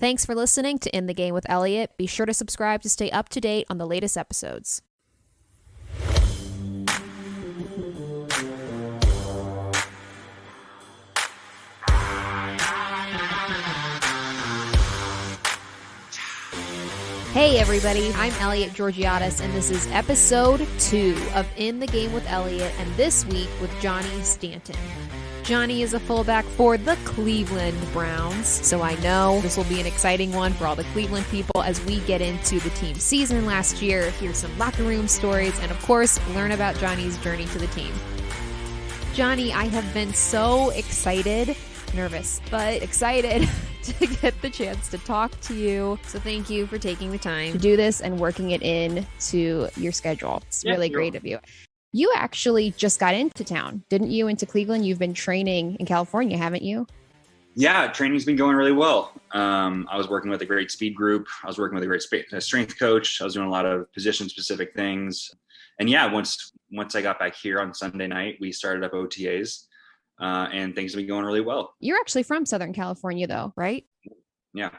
Thanks for listening to In the Game with Elliot. Be sure to subscribe to stay up to date on the latest episodes. Hey everybody, I'm Elliot Georgiadis, and this is episode 2 of In the Game with Elliot, and this week with Johnny Stanton. Johnny is a fullback for the Cleveland Browns, so I know this will be an exciting one for all the Cleveland people as we get into the team season last year, hear some locker room stories, and of course, learn about Johnny's journey to the team. Johnny, I have been so excited, nervous, but excited to get the chance to talk to you. So thank you for taking the time to do this and working it in to your schedule. It's really great of you. You actually just got into town, didn't you? Into Cleveland. You've been training in California, haven't you? Yeah, training's been going really well. I was working with a great speed group. I was working with a great strength coach. I was doing a lot of position specific things. And yeah, once I got back here on Sunday night, we started up OTAs. And things have been going really well. You're actually from Southern California though, right? Yeah.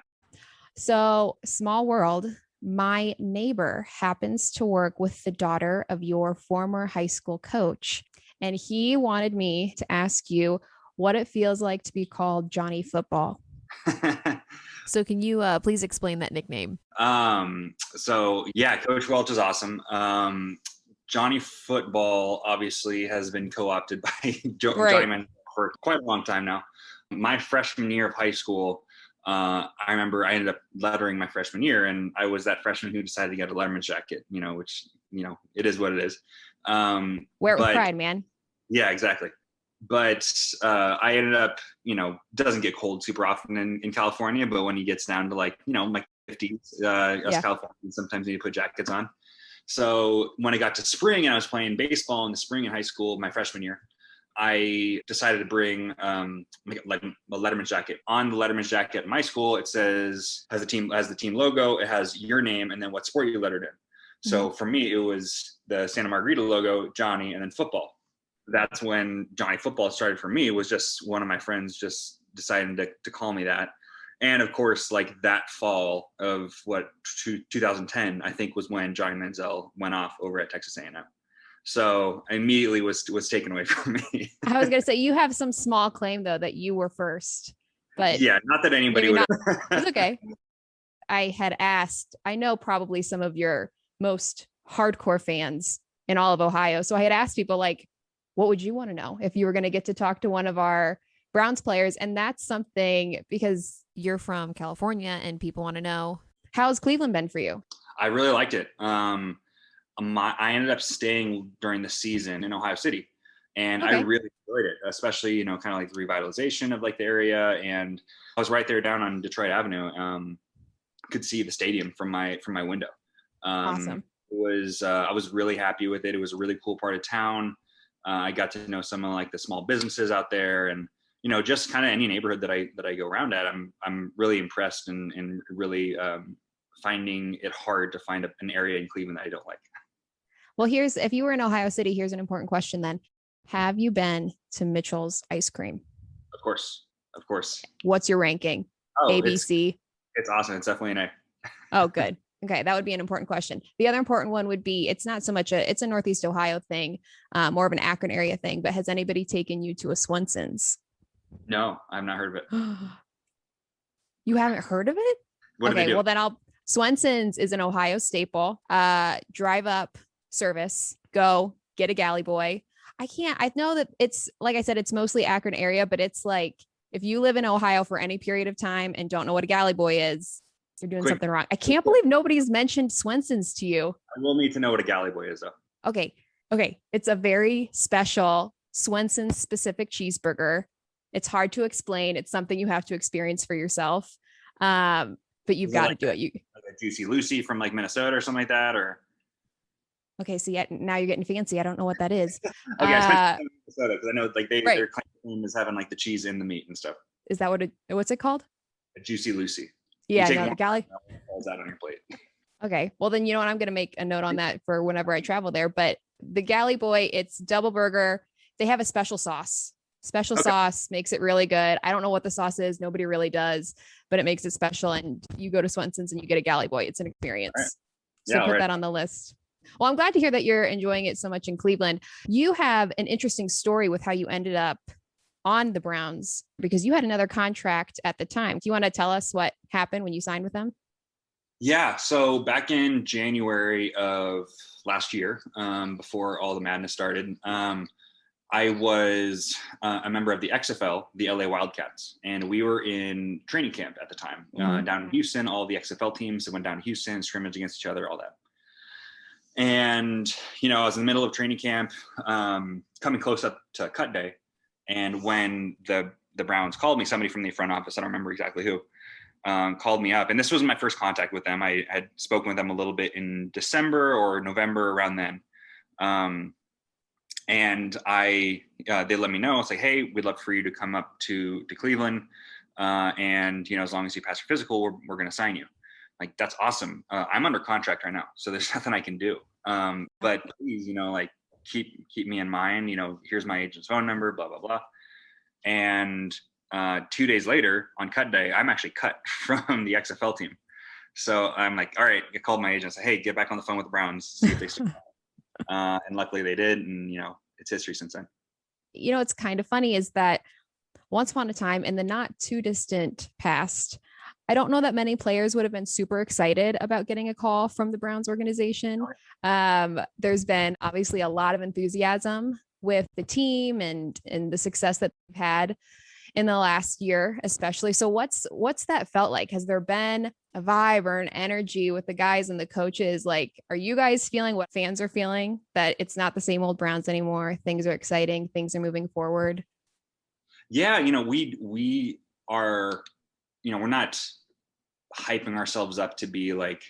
So small world, my neighbor happens to work with the daughter of your former high school coach. And he wanted me to ask you what it feels like to be called Johnny Football. So can you please explain that nickname? So yeah, Coach Welch is awesome. Johnny Football obviously has been co-opted by Johnny Man for quite a long time now. My freshman year of high school, I remember I ended up lettering my freshman year, and I was that freshman who decided to get a Letterman jacket, which, it is what it is. Wear it with pride, man. Yeah, exactly. But I ended up, doesn't get cold super often in California, but when he gets down to like 50s, us Californians sometimes need to put jackets on. So when I got to spring and I was playing baseball in the spring in high school, my freshman year, I decided to bring like a Letterman jacket. On the Letterman jacket at my school, it has the team logo, it has your name, and then what sport you lettered in. So for me, it was the Santa Margarita logo, Johnny, and then football. That's when Johnny Football started for me. It was just one of my friends just deciding to call me that. And of course, like that fall of 2010, I think was when Johnny Manziel went off over at Texas A&M. So immediately was taken away from me. I was going to say, you have some small claim though, that you were first, but yeah, not that anybody would. It's okay. I had asked, I know probably some of your most hardcore fans in all of Ohio. So I had asked people like, what would you want to know if you were going to get to talk to one of our Browns players? And that's something because you're from California and people want to know, how's Cleveland been for you? I really liked it. I ended up staying during the season in Ohio City, and I really enjoyed it, especially, kind of like the revitalization of like the area. And I was right there down on Detroit Avenue. Could see the stadium from my window. Awesome. It was, I was really happy with it. It was a really cool part of town. I got to know some of like the small businesses out there, and just kind of any neighborhood that I go around at, I'm really impressed and really finding it hard to find an area in Cleveland that I don't like. Well, if you were in Ohio City, here's an important question then. Have you been to Mitchell's Ice Cream? Of course. What's your ranking? A, B, C? It's awesome. It's definitely an A. Oh, good. Okay. That would be an important question. The other important one would be, it's not so much it's a Northeast Ohio thing, more of an Akron area thing, but has anybody taken you to a Swenson's? No, I've not heard of it. You haven't heard of it? What do they do? Well then Swenson's is an Ohio staple. Drive up service, go get a galley boy. I know that it's, like I said, it's mostly Akron area, but it's like, if you live in Ohio for any period of time and don't know what a galley boy is, you're doing something wrong. I can't believe nobody's mentioned Swenson's to you. I will need to know what a galley boy is though. Okay. It's a very special Swenson's specific cheeseburger. It's hard to explain. It's something you have to experience for yourself. But you've got to do it. Like a Juicy Lucy from like Minnesota or something like that, or. Okay, so now you're getting fancy. I don't know what that is. Okay, I Minnesota because I know like their claim is having like the cheese in the meat and stuff. Is that what's it called? A Juicy Lucy. Yeah, the galley. Falls out on your plate. Okay, well then you know what, I'm gonna make a note on that for whenever I travel there. But the galley boy, it's double burger. They have a special sauce. Special Okay. sauce makes it really good. I don't know what the sauce is. Nobody really does, but it makes it special. And you go to Swenson's and you get a Galley Boy. It's an All right. experience. So Yeah. All put right. that on the list. Well, I'm glad to hear that you're enjoying it so much in Cleveland. You have an interesting story with how you ended up on the Browns because you had another contract at the time. Do you want to tell us what happened when you signed with them? Yeah. So back in January of last year, before all the madness started, I was a member of the XFL, the LA Wildcats, and we were in training camp at the time down in Houston. All the XFL teams that went down to Houston, scrimmage against each other, all that. And I was in the middle of training camp, coming close up to cut day, and when the Browns called me, somebody from the front office, I don't remember exactly who, called me up, and this was my first contact with them. I had spoken with them a little bit in December or November, around then. And they let me know. It's like, hey, we'd love for you to come up to Cleveland, and as long as you pass your physical, we're going to sign you. Like, that's awesome. I'm under contract right now, so there's nothing I can do. But please, like, keep me in mind. Here's my agent's phone number, blah blah blah. And 2 days later, on cut day, I'm actually cut from the XFL team. So I'm like, all right. I called my agent, said, hey, get back on the phone with the Browns, see if they still and luckily they did, and it's history since then. It's kind of funny is that once upon a time in the not too distant past, I don't know that many players would have been super excited about getting a call from the Browns organization. There's been obviously a lot of enthusiasm with the team and the success that they've had in the last year, especially. So what's that felt like? Has there been a vibe or an energy with the guys and the coaches? Like, are you guys feeling what fans are feeling, that it's not the same old Browns anymore? Things are exciting. Things are moving forward. Yeah. We are, we're not hyping ourselves up to be like,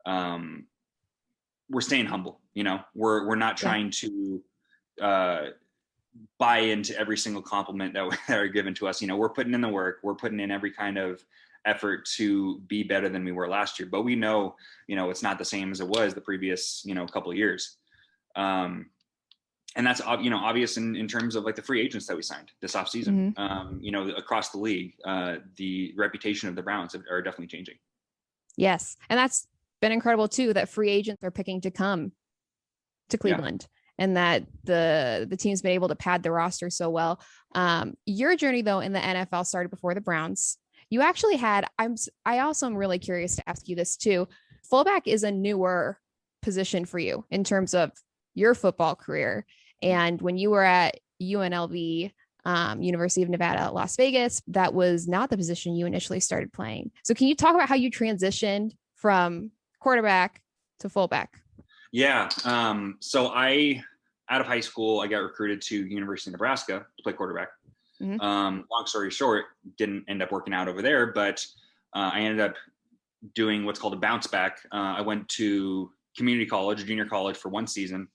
we're staying humble. We're not trying to buy into every single compliment that are given to us. We're putting in the work. We're putting in every kind of effort to be better than we were last year. But we know, it's not the same as it was the previous, couple of years. And that's, obvious in terms of like the free agents that we signed this offseason. Across the league, the reputation of the Browns are definitely changing. Yes. And that's been incredible too, that free agents are picking to come to Cleveland. Yeah. And that the team's been able to pad the roster so well. Your journey, though, in the NFL started before the Browns. You actually had, I also am really curious to ask you this too. Fullback is a newer position for you in terms of your football career. And when you were at UNLV, University of Nevada, Las Vegas, that was not the position you initially started playing. So can you talk about how you transitioned from quarterback to fullback? Yeah. So out of high school, I got recruited to University of Nebraska to play quarterback. Long story short, didn't end up working out over there, but I ended up doing what's called a bounce back. I went to community college, junior college, for one season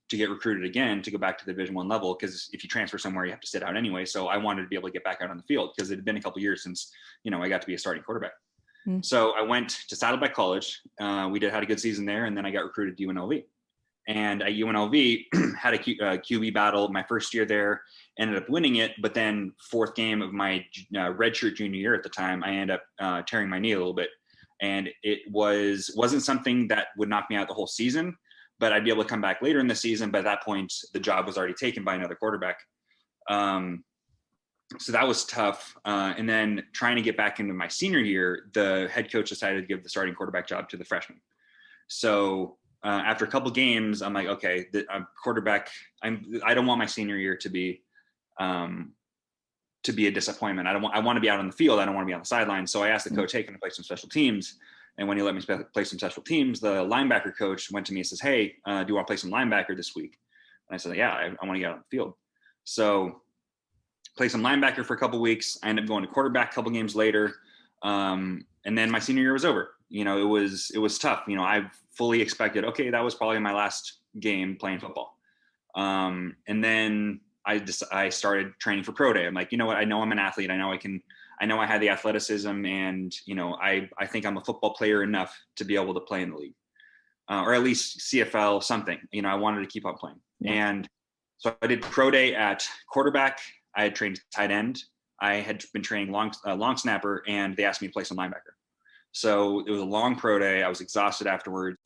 to get recruited again to go back to the Division I level, because if you transfer somewhere, you have to sit out anyway. So I wanted to be able to get back out on the field because it had been a couple of years since I got to be a starting quarterback. So I went to Saddleback College. We had a good season there, and then I got recruited to UNLV. And at UNLV, had a QB battle my first year there, ended up winning it. But then fourth game of my redshirt junior year at the time, I ended up tearing my knee a little bit. And it wasn't something that would knock me out the whole season, but I'd be able to come back later in the season. But at that point, the job was already taken by another quarterback. So that was tough. And then trying to get back into my senior year, the head coach decided to give the starting quarterback job to the freshman. So after a couple of games, I'm like, okay, quarterback. I don't want my senior year to be a disappointment. I want to be out on the field. I don't want to be on the sideline. So I asked the coach, hey, can I play some special teams? And when he let me play some special teams, the linebacker coach went to me and says, hey, do you want to play some linebacker this week? And I said, yeah, I want to get out on the field. So play some linebacker for a couple of weeks. I ended up going to quarterback a couple of games later. And then my senior year was over. It was tough. I fully expected, okay, that was probably my last game playing football. And then I started training for pro day. I'm like, you know what? I know I'm an athlete. I know I had the athleticism, and, I think I'm a football player enough to be able to play in the league, or at least CFL, something. I wanted to keep on playing. Yeah. And so I did pro day at quarterback. I had trained tight end. I had been training long snapper, and they asked me to play some linebacker. So it was a long pro day. I was exhausted afterwards.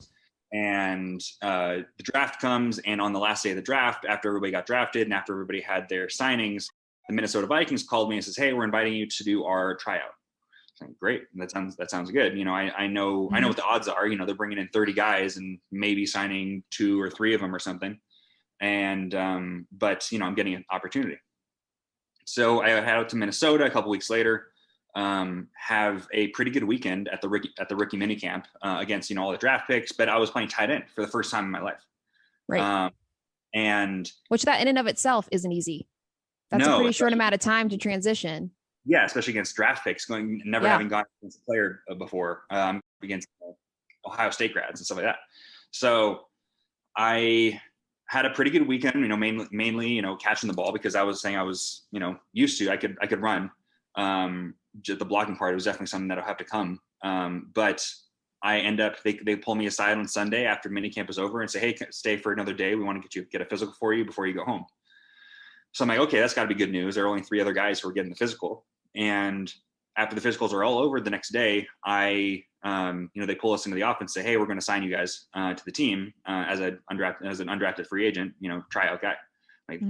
And the draft comes, and on the last day of the draft, after everybody got drafted and after everybody had their signings, the Minnesota Vikings called me and says, "Hey, we're inviting you to do our tryout." I'm like, great, that sounds good. I know what the odds are. They're bringing in 30 guys and maybe signing 2 or 3 of them or something. And but I'm getting an opportunity. So I head out to Minnesota a couple weeks later. Have a pretty good weekend at the rookie mini camp against all the draft picks, but I was playing tight end for the first time in my life. Right. And which that in and of itself isn't easy. That's a pretty short amount of time to transition. Yeah, especially against draft picks, having gone against a player before, against Ohio State grads and stuff like that. So I had a pretty good weekend, mainly catching the ball, because I was saying I was used to, I could run. The blocking part, it was definitely something that'll have to come. But I end up, they pull me aside on Sunday after minicamp is over and say, "Hey, stay for another day. We want to get a physical for you before you go home." So I'm like, okay, that's got to be good news. There are only 3 other guys who are getting the physical. And after the physicals are all over the next day, they pull us into the office and say, "Hey, we're going to sign you guys to the team as an undrafted free agent, tryout guy." Like,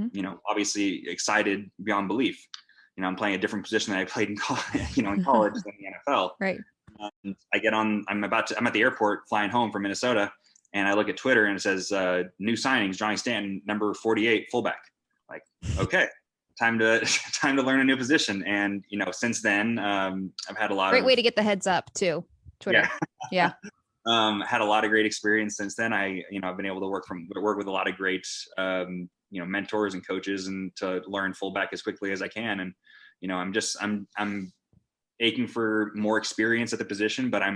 obviously excited beyond belief. I'm playing a different position than I played in college, in college than the NFL. Right. And I'm at the airport flying home from Minnesota, and I look at Twitter and it says, "New signings, Johnny Stanton, number 48, fullback." Like, okay, time to learn a new position. And, since then, I've had a lot great way to get the heads up too. Twitter. Yeah. Had a lot of great experience since then. I've been able to work with a lot of great, mentors and coaches, and to learn fullback as quickly as I can. And, I'm aching for more experience at the position, but I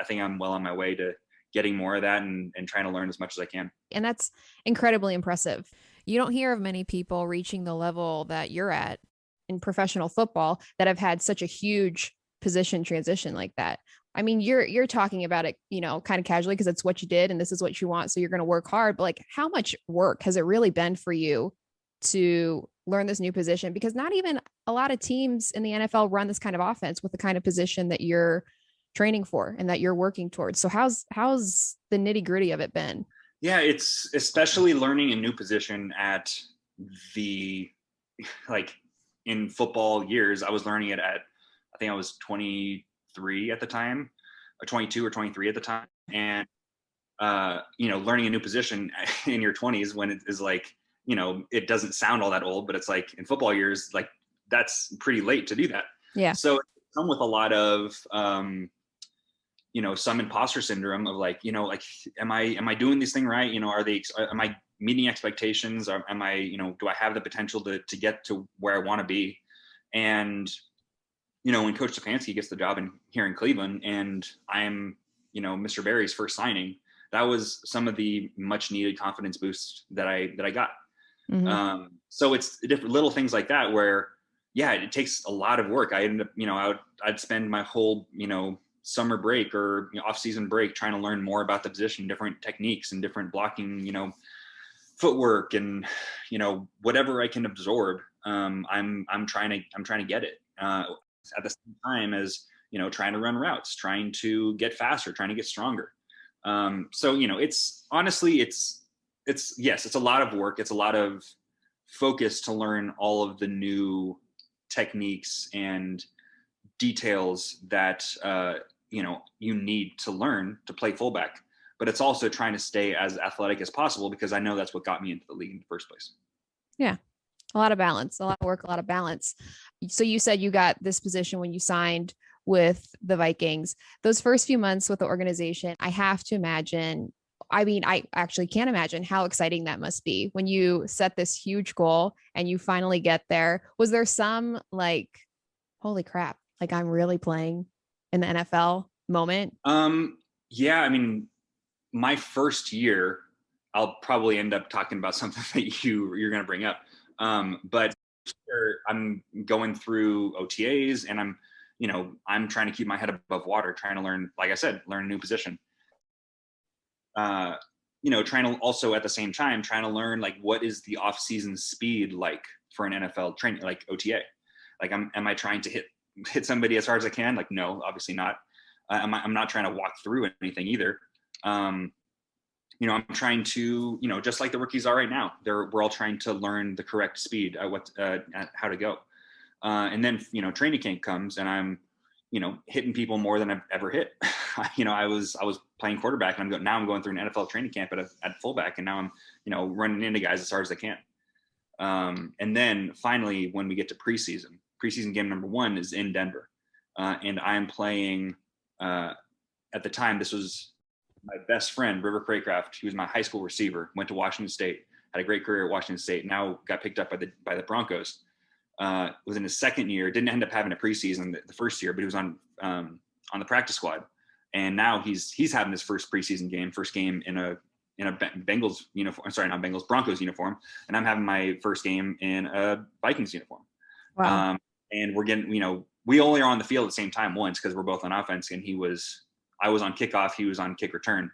think I'm well on my way to getting more of that and trying to learn as much as I can. And that's incredibly impressive. You don't hear of many people reaching the level that you're at in professional football that have had such a huge position transition like that. I mean, you're talking about it, kind of casually because it's what you did and this is what you want. So you're going to work hard. But like, how much work has it really been for you to learn this new position? Because not even a lot of teams in the NFL run this kind of offense with the kind of position that you're training for and that you're working towards. So how's the nitty gritty of it been? Yeah, it's especially learning a new position at in football years. I was learning it at, I think I was 23 at the time, or 22 or 23 at the time. And, learning a new position in your 20s when it is like, it doesn't sound all that old, but it's like in football years, like that's pretty late to do that. Yeah. So it come with a lot of, some imposter syndrome of like, am I doing this thing right? Am I meeting expectations? Or am I, do I have the potential to get to where I want to be? And, when Coach Stefanski gets the job here in Cleveland, and I'm, Mr. Berry's first signing, that was some of the much needed confidence boost that I got. Mm-hmm. So it's different little things like that where, yeah, it takes a lot of work. I ended up, I'd spend my whole, summer break or off-season break trying to learn more about the position, different techniques and different blocking, footwork and, whatever I can absorb. I'm trying to get it at the same time as, trying to run routes, trying to get faster, trying to get stronger. So, it's honestly, it's a lot of work. It's a lot of focus to learn all of the new techniques and details that, you need to learn to play fullback, but it's also trying to stay as athletic as possible because I know that's what got me into the league in the first place. Yeah. A lot of balance, a lot of work, a lot of balance. So you said you got this position when you signed with the Vikings. Those first few months with the organization, I have to imagine, I actually can't imagine how exciting that must be when you set this huge goal and you finally get there. Was there some like, holy crap, like I'm really playing in the NFL moment? Yeah, I mean, my first year, I'll probably end up talking about something that you're going to bring up. But I'm going through OTAs and I'm trying to keep my head above water, trying to learn, like I said, learn a new position. Trying to also at the same time, trying to learn like, what is the off season speed like for an NFL training, like OTA. Like, am I trying to hit somebody as hard as I can? Like, no, obviously not. I'm not trying to walk through anything either. I'm trying to, just like the rookies are right now, we're all trying to learn the correct speed at how to go. And then, training camp comes and I'm, hitting people more than I've ever hit. I was playing quarterback and now I'm going through an NFL training camp at fullback. And now I'm, running into guys as hard as I can. And then finally, when we get to preseason game number 1 is in Denver. And I'm playing, at the time, this was my best friend, River Craycraft. He was my high school receiver, went to Washington State, had a great career at Washington State, now got picked up by the Broncos. Was in his second year, didn't end up having a preseason the first year, but he was on the practice squad. And now he's having his first preseason game, first game in a Bengals uniform. Sorry, not Bengals, Broncos uniform. And I'm having my first game in a Vikings uniform. Wow. And we're getting, we only are on the field at the same time once because we're both on offense, and I was on kickoff, he was on kick return.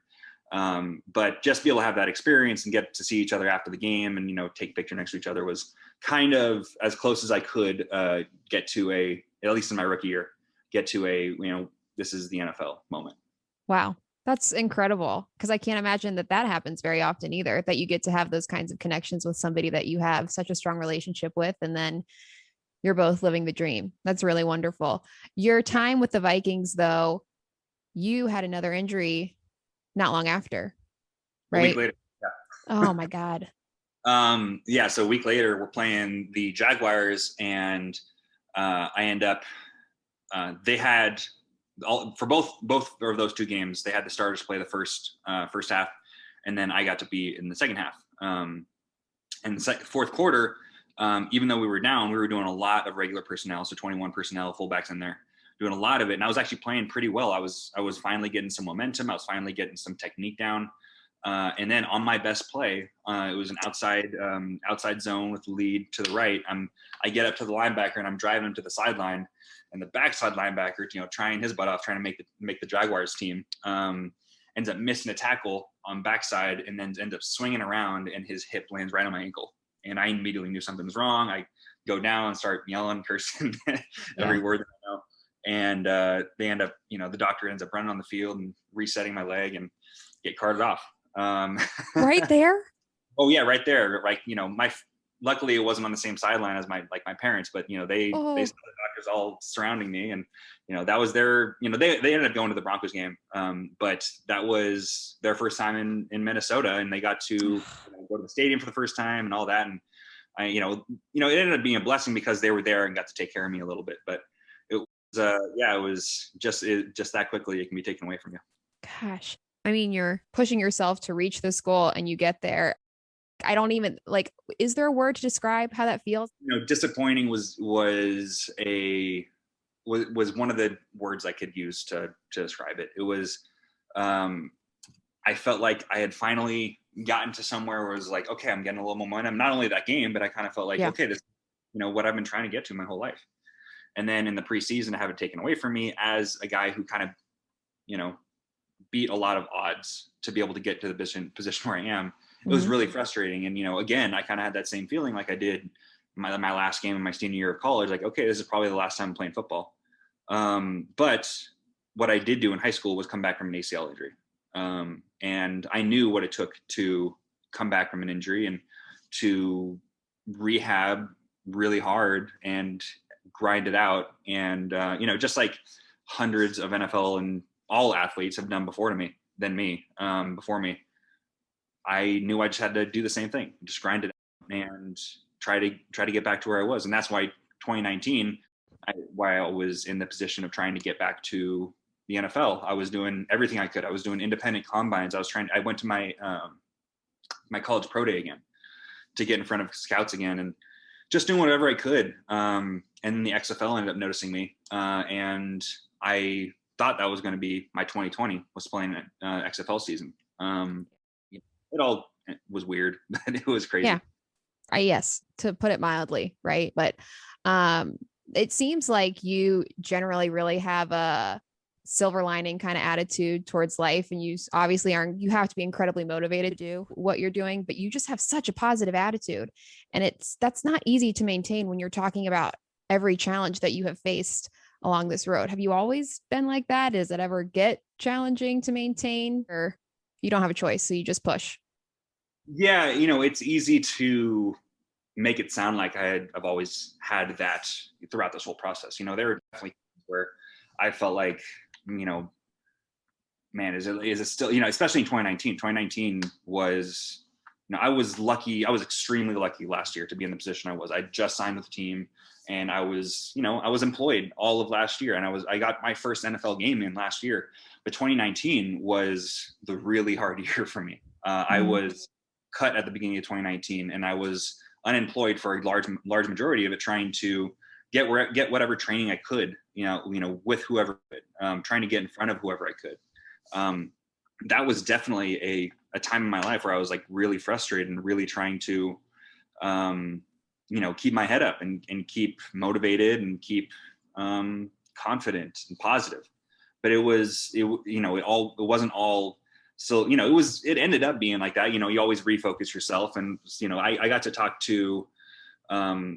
But just be able to have that experience and get to see each other after the game and, take a picture next to each other was kind of as close as I could get to at least in my rookie year, get to this is the NFL moment. Wow. That's incredible. Because I can't imagine that happens very often either, that you get to have those kinds of connections with somebody that you have such a strong relationship with, and then you're both living the dream. That's really wonderful. Your time with the Vikings, though, you had another injury not long after, right? A week later. Yeah. Oh my God. So a week later we're playing the Jaguars, and I end up, they had for both of those 2 games, they had the starters play the first half, and then I got to be in the second half. And the fourth quarter, even though we were down, we were doing a lot of regular personnel. So 21 personnel, fullbacks in there, doing a lot of it. And I was actually playing pretty well. I was finally getting some momentum. I was finally getting some technique down. And then on my best play, it was an outside zone with the lead to the right. I get up to the linebacker and I'm driving him to the sideline, and the backside linebacker, trying his butt off, trying to make the Jaguars team, ends up missing a tackle on backside and then ends up swinging around, and his hip lands right on my ankle. And I immediately knew something was wrong. I go down and start yelling, cursing every word that I know. And they end up, the doctor ends up running on the field and resetting my leg and get carted off. Right there? Oh yeah, right there. Right. Luckily it wasn't on the same sideline as my parents, but they saw the doctors all surrounding me, and that was their, they ended up going to the Broncos game. But that was their first time in Minnesota, and they got to go to the stadium for the first time and all that. And it ended up being a blessing because they were there and got to take care of me a little bit. But it was just that quickly it can be taken away from you. Gosh. I mean, you're pushing yourself to reach this goal and you get there. I don't even is there a word to describe how that feels? Disappointing was one of the words I could use to describe it. It was, I felt like I had finally gotten to somewhere where it was like, okay, I'm getting a little momentum, not only that game, but I kind of felt like, okay, this, what I've been trying to get to my whole life. And then in the preseason, to have it taken away from me as a guy who kind of, beat a lot of odds to be able to get to the position where I am. It was really frustrating. And, again, I kind of had that same feeling like I did my last game in my senior year of college. Like, okay, this is probably the last time I'm playing football. But what I did do in high school was come back from an ACL injury. And I knew what it took to come back from an injury and to rehab really hard and grind it out. And, just like hundreds of NFL and all athletes have done before me, I knew I just had to do the same thing, just grind it out and try to get back to where I was. And that's why 2019, why I was in the position of trying to get back to the NFL. I was doing everything I could. I was doing independent combines. I went to my college pro day again to get in front of scouts again and just doing whatever I could. And then the XFL ended up noticing me. And I thought that was going to be my 2020 was playing an XFL season. It all was weird, but it was crazy. Yeah. Yes, to put it mildly, right? But it seems like you generally really have a silver lining kind of attitude towards life. And you obviously you have to be incredibly motivated to do what you're doing, but you just have such a positive attitude. And that's not easy to maintain when you're talking about every challenge that you have faced along this road. Have you always been like that? Does it ever get challenging to maintain, or you don't have a choice, so you just push? Yeah, it's easy to make it sound like I've always had that throughout this whole process. There were definitely times where I felt like, man, is it still, especially in 2019. 2019 was, I was lucky. I was extremely lucky last year to be in the position I was. I just signed with the team, and I was employed all of last year, and I got my first NFL game in last year. But 2019 was the really hard year for me. I was cut at the beginning of 2019, and I was unemployed for a large majority of it, trying to get whatever training I could, with whoever, trying to get in front of whoever I could. That was definitely a time in my life where I was like really frustrated and really trying to, keep my head up and keep motivated and keep confident and positive. But it wasn't all. So, it ended up being like that. You always refocus yourself. And, I got to talk to a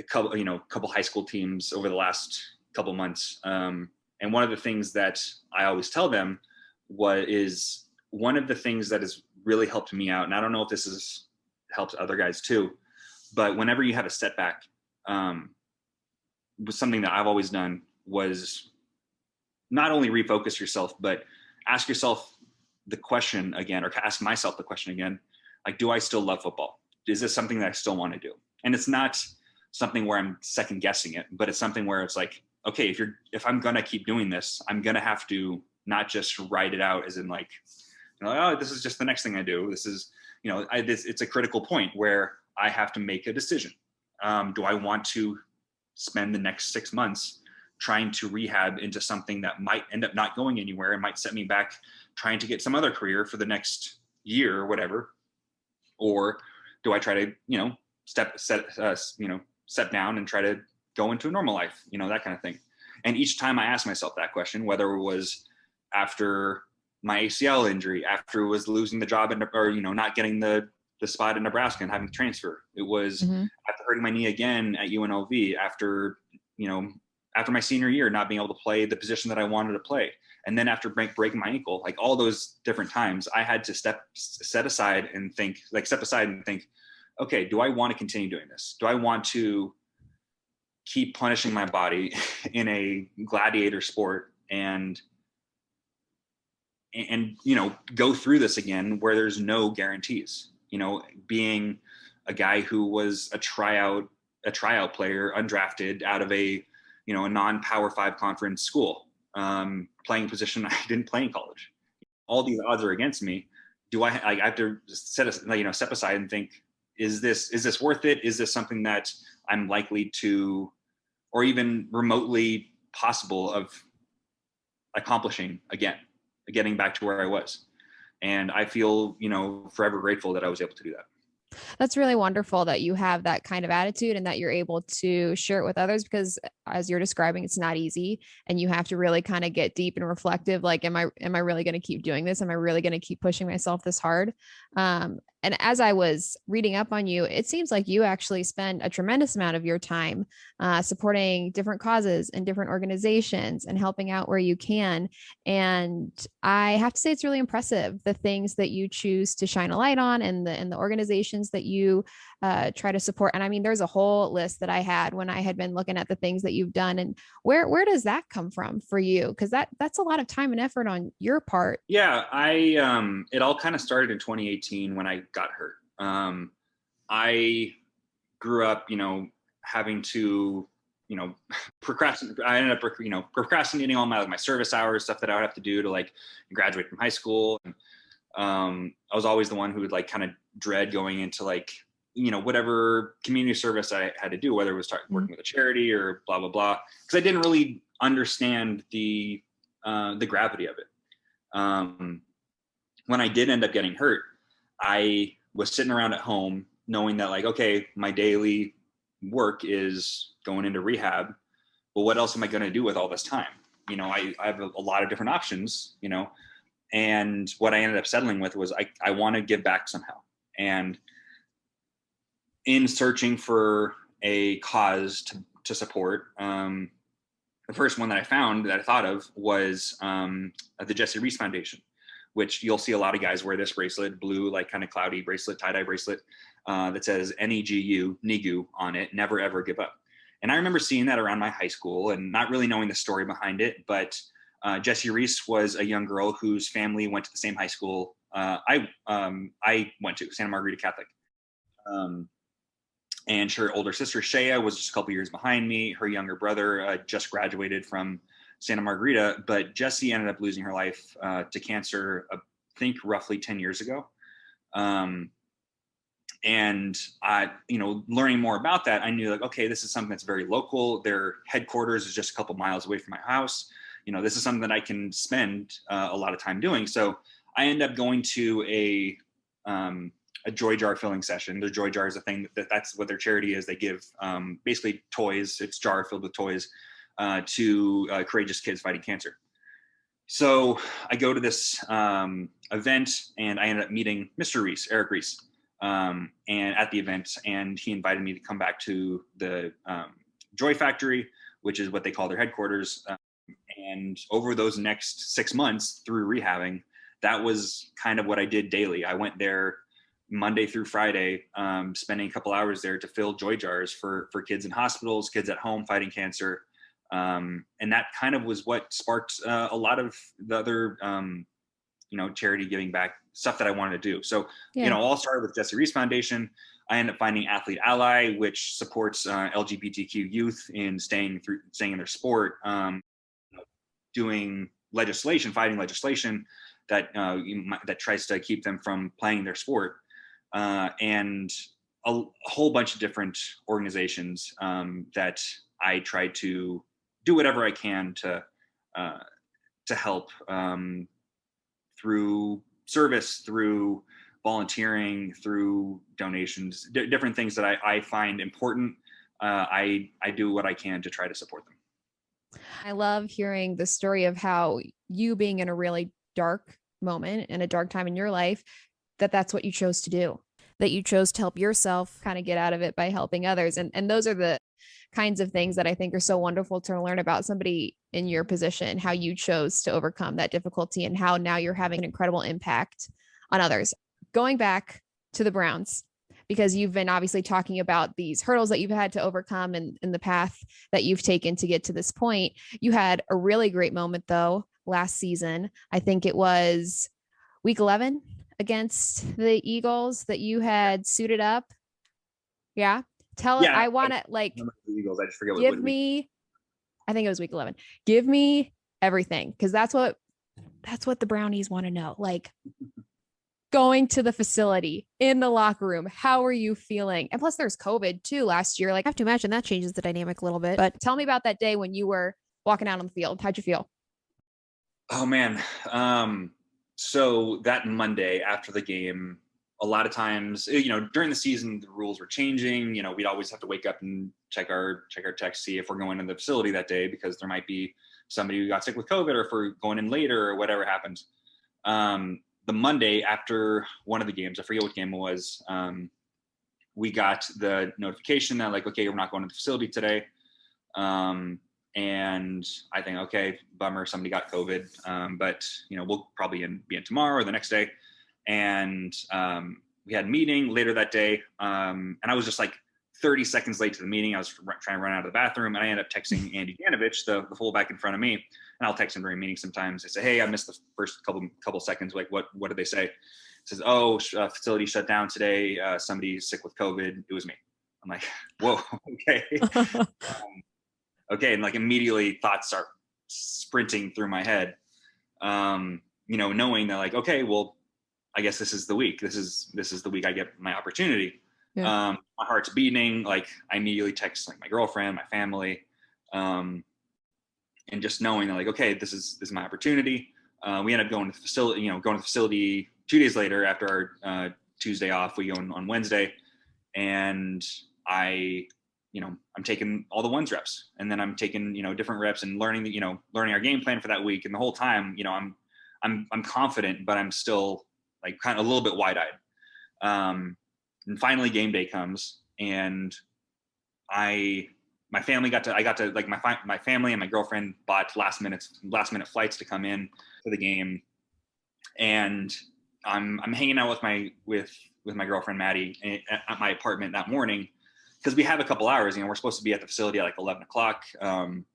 couple high school teams over the last couple months. And one of the things that I always tell them is one of the things that has really helped me out. And I don't know if this has helped other guys too, but whenever you have a setback, was something that I've always done was not only refocus yourself, but ask yourself the question again, or ask myself the question again, like, do I still love football? Is this something that I still want to do? And it's not something where I'm second guessing it, but it's something where it's like, okay, if I'm going to keep doing this, I'm going to have to not just write it out as in like, oh, this is just the next thing I do. This is, it's a critical point where I have to make a decision. Do I want to spend the next 6 months trying to rehab into something that might end up not going anywhere and might set me back trying to get some other career for the next year or whatever? Or do I try to, step down and try to go into a normal life, that kind of thing. And each time I asked myself that question, whether it was after my ACL injury, after it was losing the job or not getting the spot in Nebraska and having to transfer, it was after hurting my knee again at UNLV, after my senior year, not being able to play the position that I wanted to play. And then after breaking my ankle, like all those different times, I had to step aside and think, okay, do I want to continue doing this? Do I want to keep punishing my body in a gladiator sport and go through this again where there's no guarantees? Being a guy who was a tryout player, undrafted out of a non-Power 5 conference school, playing a position I didn't play in college. All these odds are against me. I have to step aside and think, is this worth it? Is this something that I'm likely to, or even remotely possible of accomplishing again, getting back to where I was? And I feel, forever grateful that I was able to do that. That's really wonderful that you have that kind of attitude and that you're able to share it with others, because as you're describing, it's not easy and you have to really kind of get deep and reflective. Like, am I really going to keep doing this? Am I really going to keep pushing myself this hard? And as I was reading up on you, it seems like you actually spend a tremendous amount of your time supporting different causes and different organizations and helping out where you can. And I have to say, it's really impressive, the things that you choose to shine a light on and the organizations that you try to support. And I mean, there's a whole list that I had when I had been looking at the things that you've done. And where does that come from for you? Because that's a lot of time and effort on your part. Yeah, it all kind of started in 2018 when I got hurt. I grew up, having to, procrastinate. I ended up, procrastinating all my service hours, stuff that I would have to do to graduate from high school. I was always the one who would kind of dread going into whatever community service I had to do, whether it was working with a charity or blah, blah, blah. Cause I didn't really understand the gravity of it. When I did end up getting hurt, I was sitting around at home knowing that okay, my daily work is going into rehab, but what else am I going to do with all this time? I have a lot of different options, and what I ended up settling with was I want to give back somehow. And in searching for a cause to support, the first one that I found that I thought of was the Jesse Reese Foundation, which you'll see a lot of guys wear this bracelet, blue, like kind of cloudy bracelet, tie-dye bracelet, that says NEGU, NIGU on it, never ever give up. And I remember seeing that around my high school and not really knowing the story behind it, but Jessie Reese was a young girl whose family went to the same high school I went to, Santa Margarita Catholic. And her older sister, Shea, was just a couple years behind me. Her younger brother just graduated from Santa Margarita, but Jessie ended up losing her life to cancer, I think roughly 10 years ago. And learning more about that, I knew like, okay, this is something that's very local. Their headquarters is just a couple miles away from my house. This is something that I can spend a lot of time doing. So I ended up going to a joy jar filling session. The joy jar is a thing that's what their charity is. They give basically toys. It's jar filled with toys to courageous kids fighting cancer. So I go to this event and I ended up meeting Mr. Reese, Eric Reese, and at the event, and he invited me to come back to the Joy Factory, which is what they call their headquarters. And over those next 6 months through rehabbing, that was kind of what I did daily. I went there Monday through Friday, spending a couple hours there to fill joy jars for kids in hospitals, kids at home fighting cancer. And that kind of was what sparked a lot of the other, charity giving back stuff that I wanted to do. So, all started with Jesse Reese Foundation. I ended up finding Athlete Ally, which supports LGBTQ youth in staying in their sport, doing fighting legislation that that tries to keep them from playing their sport, and a whole bunch of different organizations that I try to do whatever I can to help through service, through volunteering, through donations, different things that I find important. I do what I can to try to support them. I love hearing the story of how you being in a really dark moment and a dark time in your life, that's what you chose to do, that you chose to help yourself kind of get out of it by helping others. And those are the kinds of things that I think are so wonderful to learn about somebody in your position, how you chose to overcome that difficulty and how now you're having an incredible impact on others. Going back to the Browns, because you've been obviously talking about these hurdles that you've had to overcome and the path that you've taken to get to this point. You had a really great moment though last season. I think it was week 11 against the Eagles that you had suited up. Yeah. I want to the Eagles. I just forget give me, I think it was week 11. Give me everything. Cause that's what the Brownies want to know. Like, going to the facility, in the locker room, how are you feeling? And plus there's COVID too last year. Like, I have to imagine that changes the dynamic a little bit, but tell me about that day when you were walking out on the field. How'd you feel? Oh man. So that Monday after the game, a lot of times, during the season, the rules were changing. We'd always have to wake up and check our text, see if we're going to the facility that day, because there might be somebody who got sick with COVID, or if we're going in later or whatever happens. The Monday after one of the games, I forget what game it was, we got the notification that like, okay, we're not going to the facility today. And I think, okay, bummer, somebody got COVID, but we'll probably be in tomorrow or the next day. And we had a meeting later that day, and I was just like 30 seconds late to the meeting. I was trying to run out of the bathroom, and I ended up texting Andy Janovich, the fullback in front of me. And I'll text him during meetings sometimes. I say, hey, I missed the first couple seconds. Like, what did they say? It says, facility shut down today. Somebody's sick with COVID. It was me. I'm like, whoa, okay. Okay. And like immediately thoughts start sprinting through my head, knowing that like, okay, well, I guess this is the week. This is the week I get my opportunity. Yeah. My heart's beating. Like, I immediately text like my girlfriend, my family, and just knowing that like, okay, this is my opportunity. We end up going to the facility 2 days later after our Tuesday off. We go on Wednesday, and I I'm taking all the ones reps, and then I'm taking, different reps and learning learning our game plan for that week. And the whole time, I'm confident, but I'm still like kind of a little bit wide-eyed. And finally game day comes, and my family got to like my family and my girlfriend bought last minute flights to come in for the game. And I'm hanging out with my girlfriend Maddie at my apartment that morning, because we have a couple hours. We're supposed to be at the facility at like 11 o'clock, and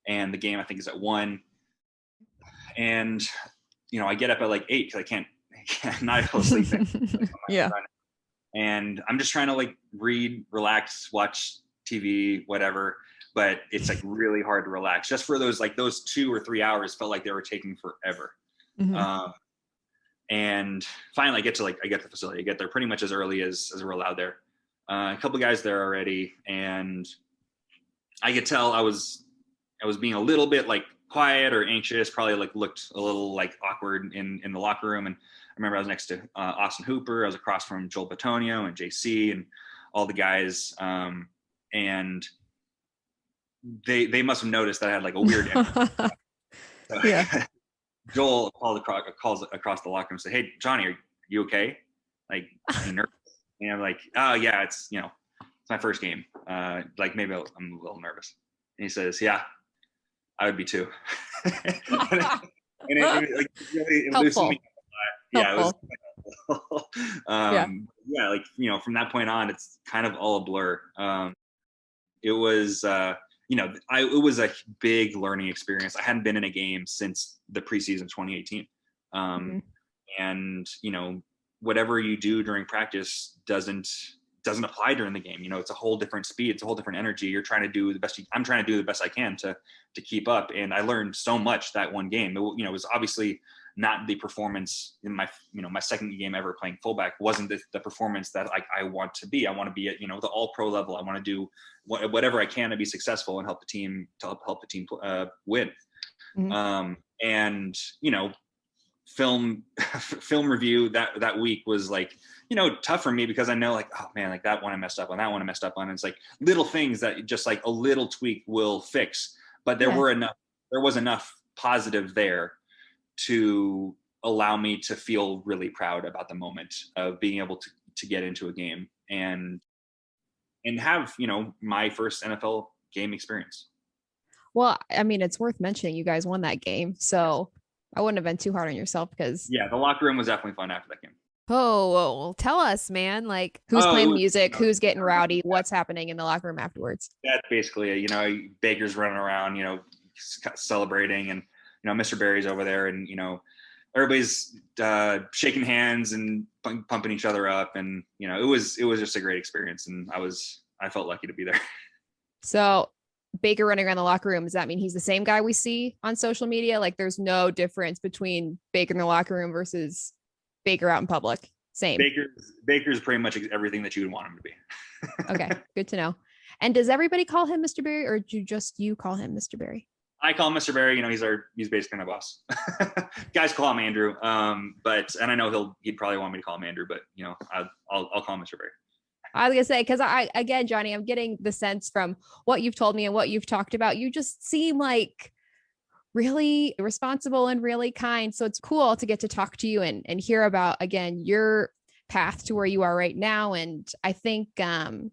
the game I think is at 1. And I get up at like 8 because I'm not able to sleep. Yeah. And I'm just trying to like read, relax, watch TV, whatever. But it's like really hard to relax. Just for those 2 or 3 hours felt like they were taking forever. Mm-hmm. And finally I get to the facility. I get there pretty much as early as we're allowed there. A couple guys there already, and I could tell I was being a little bit like quiet or anxious, probably like looked a little like awkward in the locker room. And I remember I was next to Austin Hooper. I was across from Joel Batonio and JC and all the guys. And they must have noticed that I had like a weird energy. So, yeah. Joel calls across the locker room and said, "Hey, Johnny, are you okay? Like, are you nervous?" And I'm like, "Oh yeah, it's my first game. Like maybe I'm a little nervous." And he says, "Yeah, I would be too." It loosened me up a lot. Yeah, it was. Yeah, like from that point on, it's kind of all a blur. It was it was a big learning experience. I hadn't been in a game since the preseason 2018. Mm-hmm. And whatever you do during practice doesn't apply during the game. It's a whole different speed, it's a whole different energy. You're trying to do the best. I'm trying to do the best I can to keep up. And I learned so much that one game. It was obviously not the performance in my my second game ever playing fullback. Wasn't the performance that I want to be. I want to be at the all pro level. I want to do whatever I can to be successful and help the team win. Mm-hmm. And film review that week was like tough for me, because I know like, oh man, like that one I messed up on, and it's like little things that just like a little tweak will fix. But there was enough positive there to allow me to feel really proud about the moment of being able to get into a game and have my first NFL game experience. Well, I mean, it's worth mentioning you guys won that game, so I wouldn't have been too hard on yourself, because the locker room was definitely fun after that game. Well, tell us, man. Like, who's playing the music? Who's getting rowdy? What's happening in the locker room afterwards? That's basically Baker's running around, celebrating, and Mr. Barry's over there, and everybody's shaking hands and pumping each other up, and it was just a great experience, and I felt lucky to be there. So Baker running around the locker room, does that mean he's the same guy we see on social media? Like, there's no difference between Baker in the locker room versus Baker out in public? Same. Baker's pretty much everything that you would want him to be. Okay, good to know. And does everybody call him Mr. Barry, or do you call him Mr. Barry? I call him Mr. Barry. He's basically my boss. Guys call him Andrew, but I know he'd probably want me to call him Andrew, but I'll call him Mr. Barry. I was gonna say, because again, Johnny, I'm getting the sense from what you've told me and what you've talked about, you just seem like really responsible and really kind. So it's cool to get to talk to you and hear about, again, your path to where you are right now. And I think I'm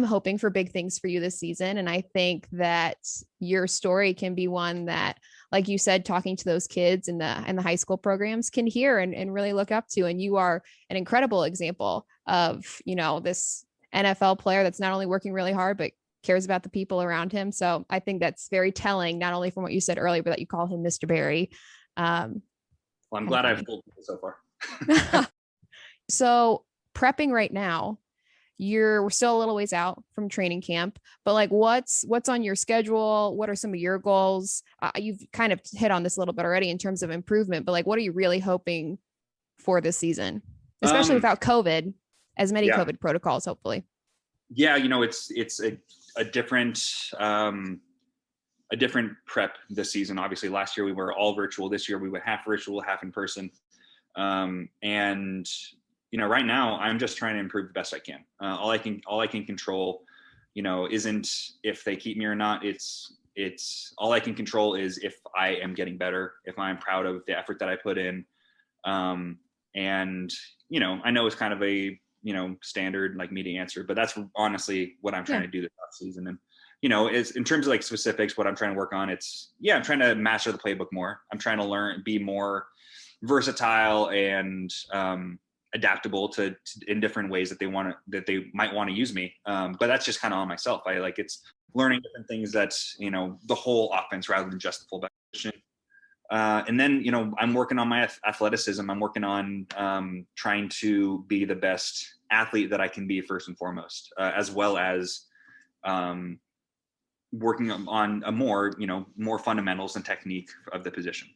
hoping for big things for you this season. And I think that your story can be one that, like you said, talking to those kids in the high school programs can hear and really look up to. And you are an incredible example of, this NFL player that's not only working really hard, but cares about the people around him. So I think that's very telling, not only from what you said earlier, but that you call him Mr. Barry. Well, I'm glad I've told people so far. So prepping right now, we're still a little ways out from training camp, but like what's on your schedule? What are some of your goals? You've kind of hit on this a little bit already in terms of improvement, but like, what are you really hoping for this season, especially without COVID, as many COVID protocols, hopefully? Yeah. It's a different prep this season. Obviously last year we were all virtual. This year we went half virtual, half in person. And right now I'm just trying to improve the best I can. All I can control isn't if they keep me or not. It's all I can control is if I am getting better, if I'm proud of the effort that I put in. And, I know it's kind of a, standard like media answer, but that's honestly what I'm trying to do this off season. And, is in terms of like specifics, what I'm trying to work on, I'm trying to master the playbook more. I'm trying to be more versatile and, adaptable to in different ways that they might want to use me. But that's just kind of on myself. It's learning different things that's, the whole offense rather than just the fullback position. And then, I'm working on my athleticism. I'm working on trying to be the best athlete that I can be first and foremost, as well as working on a more fundamentals and technique of the position.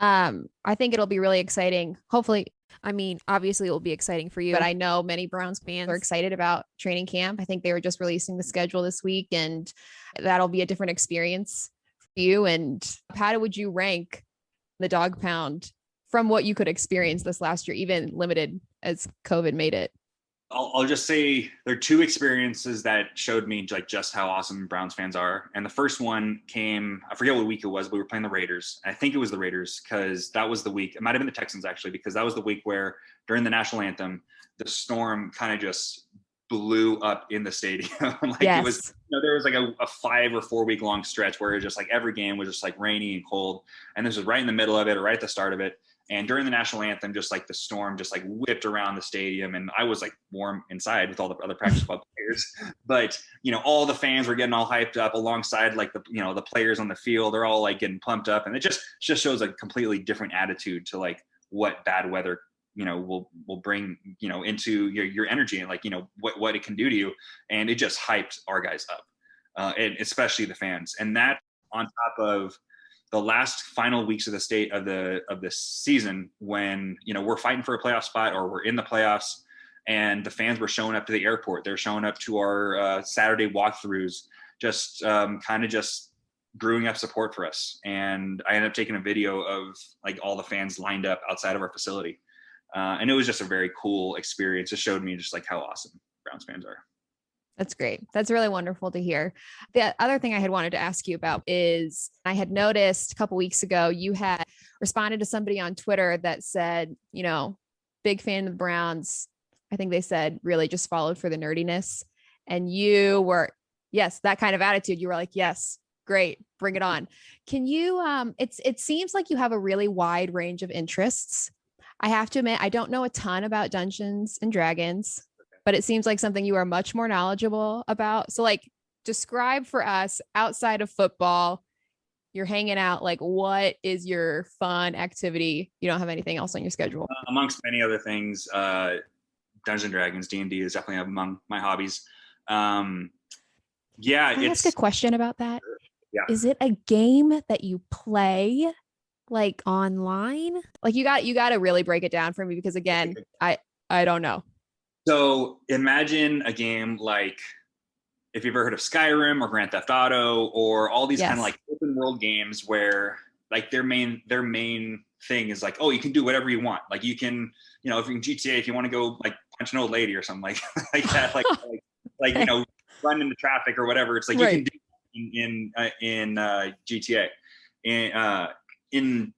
I think it'll be really exciting. Hopefully, I mean, obviously it will be exciting for you, but I know many Browns fans are excited about training camp. I think they were just releasing the schedule this week, and that'll be a different experience for you. And how would you rank the dog pound from what you could experience this last year, even limited as COVID made it? I'll just say there are two experiences that showed me like just how awesome Browns fans are. And the first one came, I forget what week it was, but we were playing the Raiders. I think it was the Raiders because that was the week. It might've been the Texans actually, because that was the week where during the national anthem, the storm kind of just blew up in the stadium. It was, there was like a 5 or 4 week long stretch where it was just like every game was just like rainy and cold. And this was right in the middle of it or right at the start of it. And during the national anthem, just like the storm just like whipped around the stadium, and I was like warm inside with all the other practice squad players. But all the fans were getting all hyped up alongside like the players on the field. They're all like getting pumped up, and it just shows a completely different attitude to like what bad weather will bring into your energy and like what it can do to you. And it just hyped our guys up, and especially the fans. And that on top of the last final weeks of the season when we're fighting for a playoff spot or we're in the playoffs, and the fans were showing up to the airport. They're showing up to our Saturday walkthroughs, just kind of just brewing up support for us. And I ended up taking a video of like all the fans lined up outside of our facility, and it was just a very cool experience. It showed me just like how awesome Browns fans are. That's great. That's really wonderful to hear. The other thing I had wanted to ask you about is I had noticed a couple weeks ago, you had responded to somebody on Twitter that said, big fan of the Browns. I think they said really just followed for the nerdiness. And you were, yes, that kind of attitude. You were like, yes, great, bring it on. Can you, it seems like you have a really wide range of interests. I have to admit, I don't know a ton about Dungeons and Dragons, but it seems like something you are much more knowledgeable about. So like describe for us outside of football, you're hanging out, like what is your fun activity? You don't have anything else on your schedule? Amongst many other things, Dungeons and Dragons, D&D is definitely among my hobbies. Can I ask a question about that? Yeah. Is it a game that you play like online? Like you got to really break it down for me because again, I don't know. So imagine a game like if you've ever heard of Skyrim or Grand Theft Auto or all these kind of like open world games where like their main thing is like, oh, you can do whatever you want. Like you can, if you're in GTA, if you want to go like punch an old lady or something like that, like run into traffic or whatever. It's like you can do in GTA. In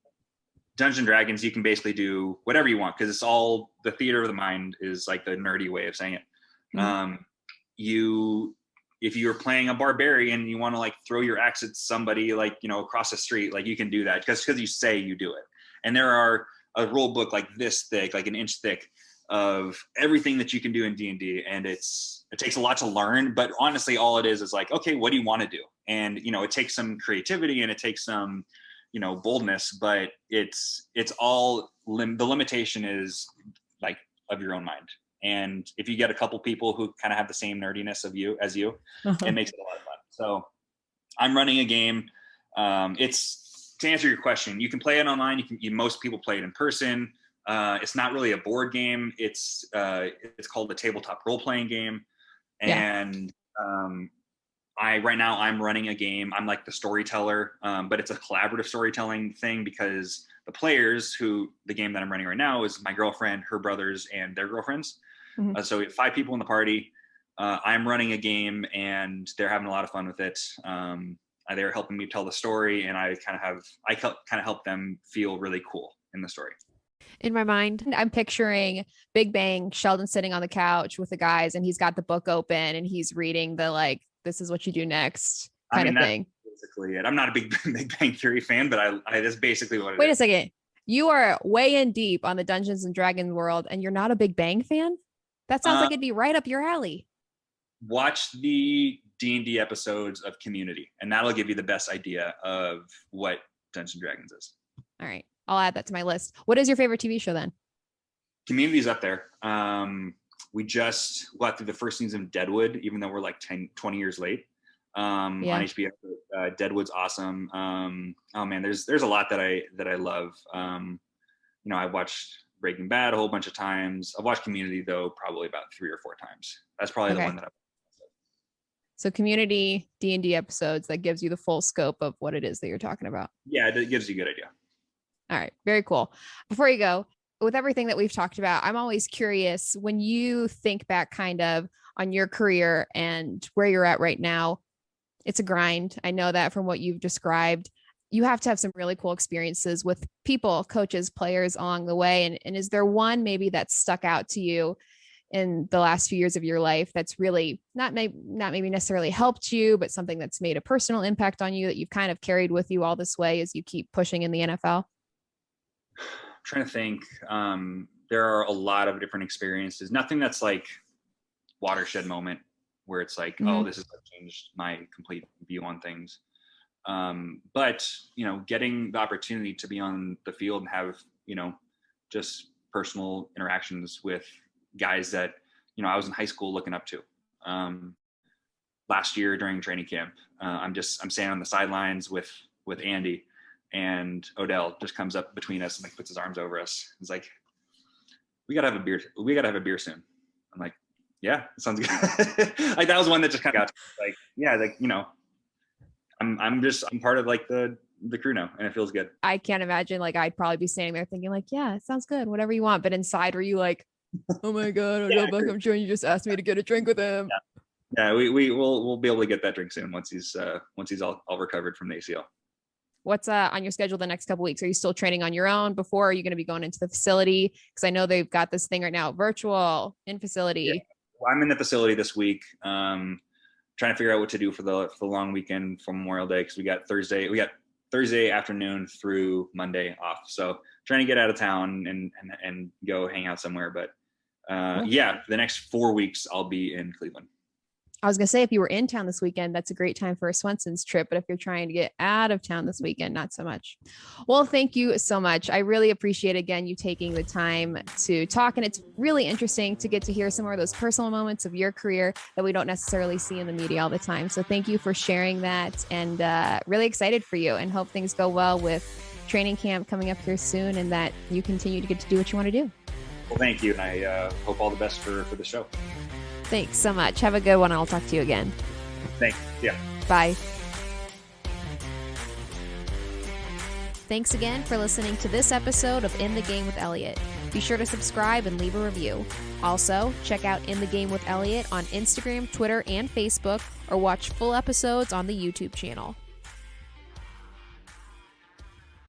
Dungeons and Dragons, you can basically do whatever you want because it's all the theater of the mind is like the nerdy way of saying it. Mm-hmm. If you're playing a barbarian and you want to like throw your axe at somebody like across the street, like you can do that because you say you do it. And there are a rule book like this thick, like an inch thick, of everything that you can do in D&D, and it takes a lot to learn. But honestly, all it is like, okay, what do you want to do? And it takes some creativity and it takes some boldness, but it's all the limitation is like of your own mind. And if you get a couple people who kind of have the same nerdiness as you, it makes it a lot of fun. So I'm running a game. It's to answer your question, you can play it online. Most people play it in person. It's not really a board game. It's called the tabletop role-playing game. And right now I'm running a game. I'm like the storyteller, but it's a collaborative storytelling thing because the players the game that I'm running right now is my girlfriend, her brothers, and their girlfriends. Mm-hmm. So we have 5 people in the party. I'm running a game and they're having a lot of fun with it. They're helping me tell the story, and I kind of help them feel really cool in the story. In my mind, I'm picturing Big Bang, Sheldon sitting on the couch with the guys, and he's got the book open and he's reading the like, this is what you do next kind of thing. Basically it. I'm not a big Bang Theory fan, but I that's basically what it is. Wait a second. You are way in deep on the Dungeons and Dragons world, and you're not a Big Bang fan? That sounds like it'd be right up your alley. Watch the D&D episodes of Community, and that'll give you the best idea of what Dungeons and Dragons is. All right. I'll add that to my list. What is your favorite TV show then? Community's up there. We just got through the first season of Deadwood, even though we're like 10-20 years late. On HBO. Deadwood's awesome. Oh man, there's a lot that I love. I've watched Breaking Bad a whole bunch of times. I've watched Community though probably about 3 or 4 times. That's probably the one that I've. So Community D&D episodes, that gives you the full scope of what it is that you're talking about. Yeah, it gives you a good idea. All right, very cool. Before you go, with everything that we've talked about, I'm always curious, when you think back kind of on your career and where you're at right now, it's a grind. I know that from what you've described. You have to have some really cool experiences with people, coaches, players along the way. And is there one maybe that stuck out to you in the last few years of your life that's really not maybe necessarily helped you, but something that's made a personal impact on you that you've kind of carried with you all this way as you keep pushing in the NFL? I'm trying to think. There are a lot of different experiences. Nothing that's like watershed moment where it's like, oh, this has changed my complete view on things. But, getting the opportunity to be on the field and have, just personal interactions with guys that, I was in high school looking up to. Last year during training camp, I'm standing on the sidelines with Andy, and Odell just comes up between us and like puts his arms over us. He's like, we gotta have a beer. We gotta have a beer soon. I'm like, yeah, it sounds good. Like that was one that just kind of got like, yeah, like, I'm part of like the crew now, and it feels good. I can't imagine, like, I'd probably be standing there thinking like, yeah, it sounds good, whatever you want. But inside, were you like, oh my God, Odell Beckham Jr. just asked me to get a drink with him? Yeah, we'll be able to get that drink soon once he's all recovered from the ACL. What's on your schedule the next couple of weeks? Are you still training on your own before? Are you going to be going into the facility? Because I know they've got this thing right now, virtual in facility. Yeah. Well, I'm in the facility this week, trying to figure out what to do for the long weekend for Memorial Day, because we got Thursday afternoon through Monday off. So trying to get out of town and go hang out somewhere. But the next 4 weeks I'll be in Cleveland. I was going to say, if you were in town this weekend, that's a great time for a Swenson's trip. But if you're trying to get out of town this weekend, not so much. Well, thank you so much. I really appreciate, again, you taking the time to talk. And it's really interesting to get to hear some more of those personal moments of your career that we don't necessarily see in the media all the time. So thank you for sharing that, and really excited for you, and hope things go well with training camp coming up here soon, and that you continue to get to do what you want to do. Well, thank you. And I hope all the best for the show. Thanks so much. Have a good one. I'll talk to you again. Thanks. Yeah. Bye. Thanks again for listening to this episode of In the Game with Elliot. Be sure to subscribe and leave a review. Also, check out In the Game with Elliot on Instagram, Twitter, and Facebook, or watch full episodes on the YouTube channel.